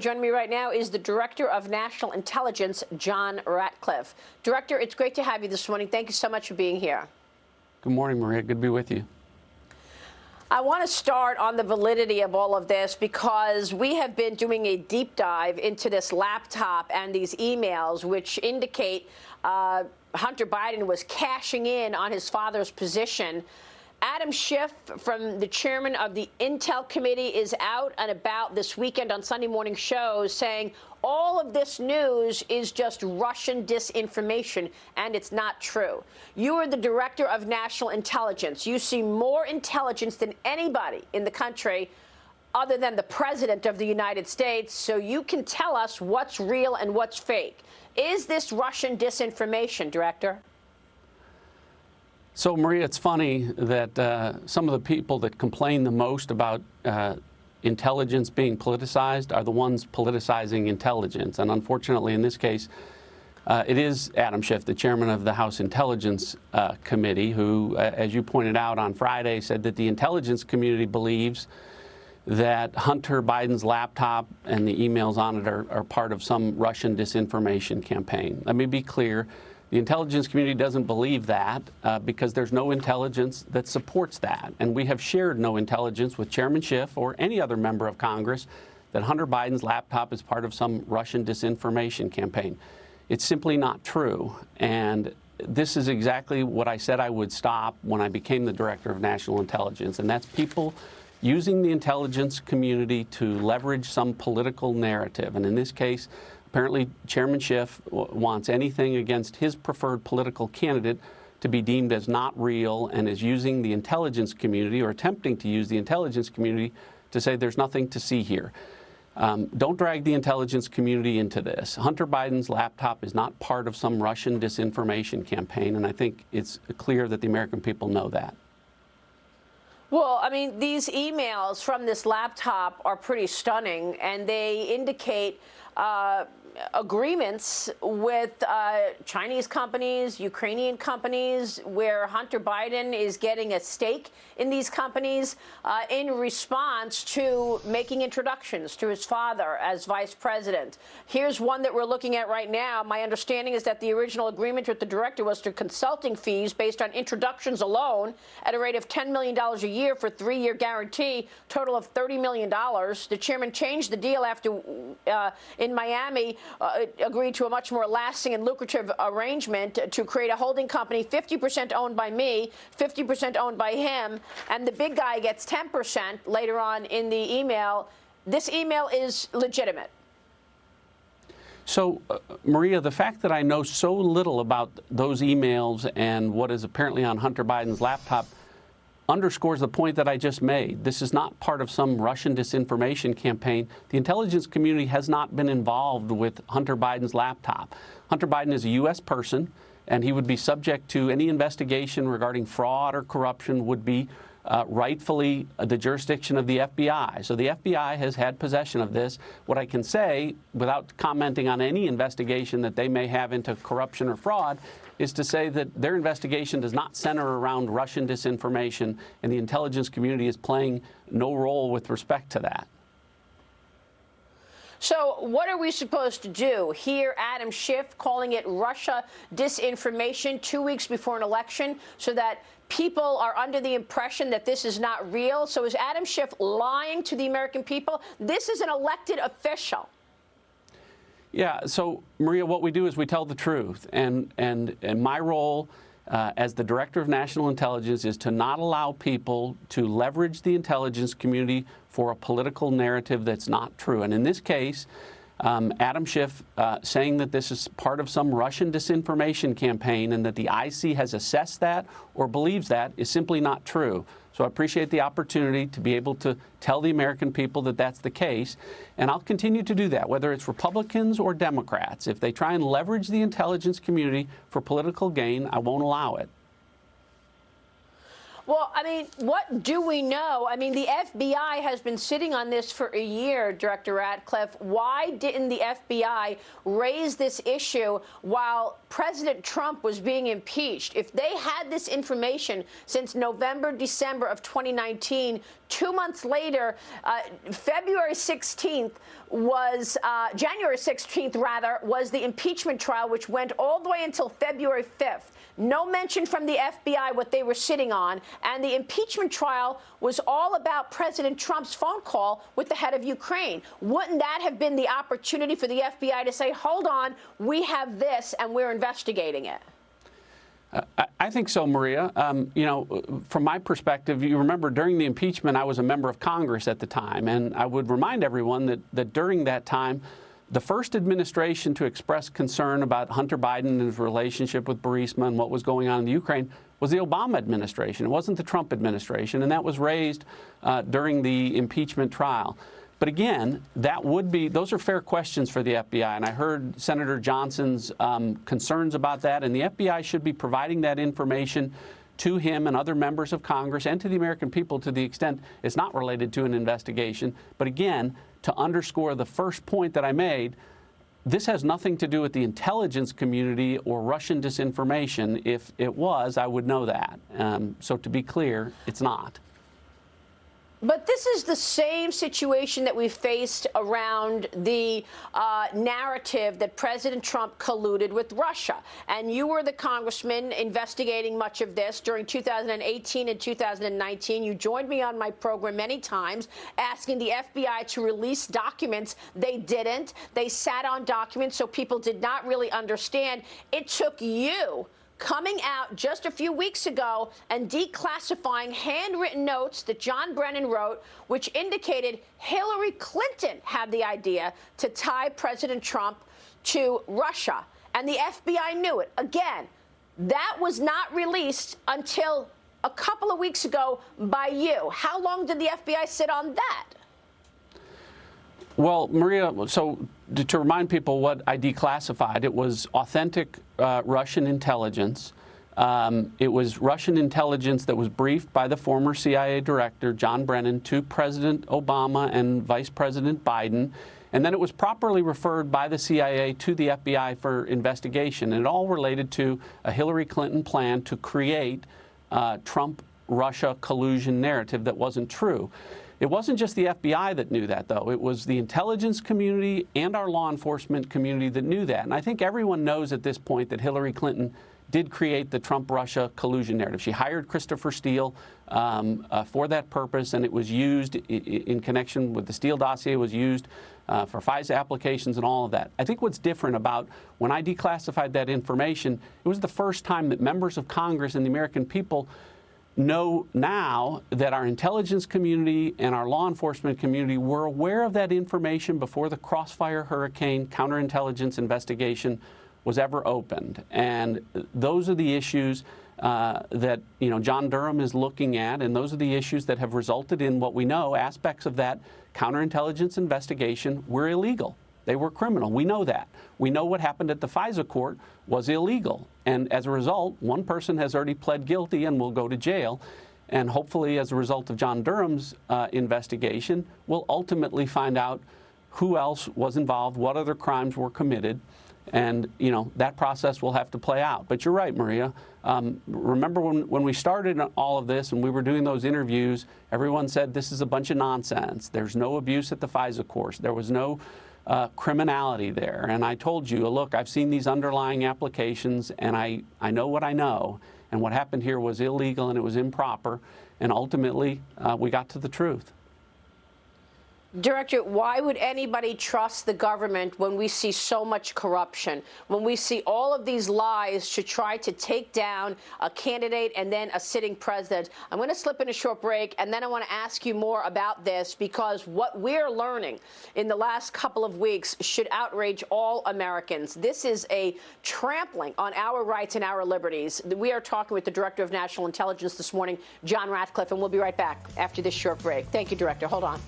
Joining me right now is the Director of National Intelligence, John Ratcliffe. Director, it's great to have you this morning. Thank you so much for being here. Good morning, Maria. Good to be with you. I want to start on the validity of all of this because we have been doing a deep dive into this laptop and these emails, which indicate Hunter Biden was cashing in on his father's position. Adam Schiff, from the chairman of the Intel Committee, is out and about this weekend on Sunday morning shows saying all of this news is just Russian disinformation, and it's not true. You are the Director of National Intelligence. You see more intelligence than anybody in the country other than the President of the United States, so you can tell us what's real and what's fake. Is this Russian disinformation, Director? So, Maria, it's funny that some of the people that complain the most about intelligence being politicized are the ones politicizing intelligence. And unfortunately, in this case, it is Adam Schiff, the chairman of the House Intelligence Committee, who, as you pointed out on Friday, said that the intelligence community believes that Hunter Biden's laptop and the emails on it are part of some Russian disinformation campaign. Let me be clear. The intelligence community doesn't believe that because there's no intelligence that supports that. And we have shared no intelligence with Chairman Schiff or any other member of Congress that Hunter Biden's laptop is part of some Russian disinformation campaign. It's simply not true. And this is exactly what I said I would stop when I became the Director of National Intelligence. And that's people using the intelligence community to leverage some political narrative. And in this case, apparently, Chairman Schiff wants anything against his preferred political candidate to be deemed as not real and is using the intelligence community or attempting to use the intelligence community to say there's nothing to see here. Don't drag the intelligence community into this. Hunter Biden's laptop is not part of some Russian disinformation campaign, and I think it's clear that the American people know that. Well, I mean, these emails from this laptop are pretty stunning, and they indicate agreements with Chinese companies, Ukrainian companies, where Hunter Biden is getting a stake in these companies in response to making introductions to his father as vice president. Here's one that we're looking at right now. My understanding is that the original agreement with the director was to consulting fees based on introductions alone at a rate of $10 million a year for a 3-year guarantee, total of $30 million. The chairman changed the deal after in Miami agreed to a much more lasting and lucrative arrangement to create a holding company, 50% owned by me, 50% owned by him, and the big guy gets 10% later on in the email. This email is legitimate. So, Maria, the fact that I know so little about those emails and what is apparently on Hunter Biden's laptop underscores the point that I just made. This is not part of some Russian disinformation campaign. The intelligence community has not been involved with Hunter Biden's laptop. Hunter Biden is a U.S. person, and he would be subject to any investigation regarding fraud or corruption would be rightfully the jurisdiction of the FBI. So the FBI has had possession of this. What I can say, without commenting on any investigation that they may have into corruption or fraud, is to say that their investigation does not center around Russian disinformation, and the intelligence community is playing no role with respect to that. So what are we supposed to do? Hear Adam Schiff calling it Russia disinformation 2 weeks before an election so that people are under the impression that this is not real? So is Adam Schiff lying to the American people? This is an elected official. Yeah, so, Maria, what we do is we tell the truth. And my role as the Director of National Intelligence is to not allow people to leverage the intelligence community for a political narrative that's not true. And in this case, Adam Schiff saying that this is part of some Russian disinformation campaign and that the IC has assessed that or believes that is simply not true. So I appreciate the opportunity to be able to tell the American people that that's the case. And I'll continue to do that, whether it's Republicans or Democrats. If they try and leverage the intelligence community for political gain, I won't allow it. Well, I mean, what do we know? I mean, the FBI has been sitting on this for a year, Director Ratcliffe. Why didn't the FBI raise this issue while President Trump was being impeached? If they had this information since November, December of 2019, 2 months later, January 16th, rather, was the impeachment trial, which went all the way until February 5th. No mention from the FBI what they were sitting on. And the impeachment trial was all about President Trump's phone call with the head of Ukraine. Wouldn't that have been the opportunity for the FBI to say, hold on, we have this and we're investigating it? I think so, Maria. You know, from my perspective, you remember during the impeachment, I was a member of Congress at the time. And I would remind everyone that during that time, the first administration to express concern about Hunter Biden and his relationship with Burisma and what was going on in the Ukraine was the Obama administration. It wasn't the Trump administration, and that was raised during the impeachment trial. But again, those are fair questions for the FBI, and I heard Senator Johnson's concerns about that, and the FBI should be providing that information to him and other members of Congress and to the American people to the extent it's not related to an investigation. But again, to underscore the first point that I made, this has nothing to do with the intelligence community or Russian disinformation. If it was, I would know that. So to be clear, it's not. But this is the same situation that we faced around the narrative that President Trump colluded with Russia. And you were the congressman investigating much of this during 2018 and 2019. You joined me on my program many times asking the FBI to release documents. They didn't. They sat on documents so people did not really understand. It took you coming out just a few weeks ago and declassifying handwritten notes that John Brennan wrote, which indicated Hillary Clinton had the idea to tie President Trump to Russia. And the FBI knew it. Again, that was not released until a couple of weeks ago by you. How long did the FBI sit on that? Well, Maria, so to remind people what I declassified, it was authentic Russian intelligence. It was Russian intelligence that was briefed by the former CIA director, John Brennan, to President Obama and Vice President Biden. And then it was properly referred by the CIA to the FBI for investigation. And it all related to a Hillary Clinton plan to create Trump-Russia collusion narrative that wasn't true. It wasn't just the FBI that knew that, though. It was the intelligence community and our law enforcement community that knew that. And I think everyone knows at this point that Hillary Clinton did create the Trump-Russia collusion narrative. She hired Christopher Steele for that purpose, and it was used in connection with the Steele dossier. It was used for FISA applications and all of that. I think what's different about when I declassified that information, it was the first time that members of Congress and the American people know now that our intelligence community and our law enforcement community were aware of that information before the Crossfire Hurricane counterintelligence investigation was ever opened. And those are the issues that John Durham is looking at, and those are the issues that have resulted in what we know aspects of that counterintelligence investigation were illegal. They were criminal. We know that. We know what happened at the FISA court was illegal. And as a result, one person has already pled guilty and will go to jail. And hopefully, as a result of John Durham's investigation, we'll ultimately find out who else was involved, what other crimes were committed. And, that process will have to play out. But you're right, Maria. Remember when we started all of this and we were doing those interviews, everyone said this is a bunch of nonsense. There's no abuse at the FISA course. There was no criminality there. And I told you, look, I've seen these underlying applications and I know what I know. And what happened here was illegal and it was improper. And ultimately, we got to the truth. Director, why would anybody trust the government when we see so much corruption, when we see all of these lies to try to take down a candidate and then a sitting president? I'm going to slip in a short break, and then I want to ask you more about this, because what we're learning in the last couple of weeks should outrage all Americans. This is a trampling on our rights and our liberties. We are talking with the Director of National Intelligence this morning, John Ratcliffe, and we'll be right back after this short break. Thank you, Director. Hold on.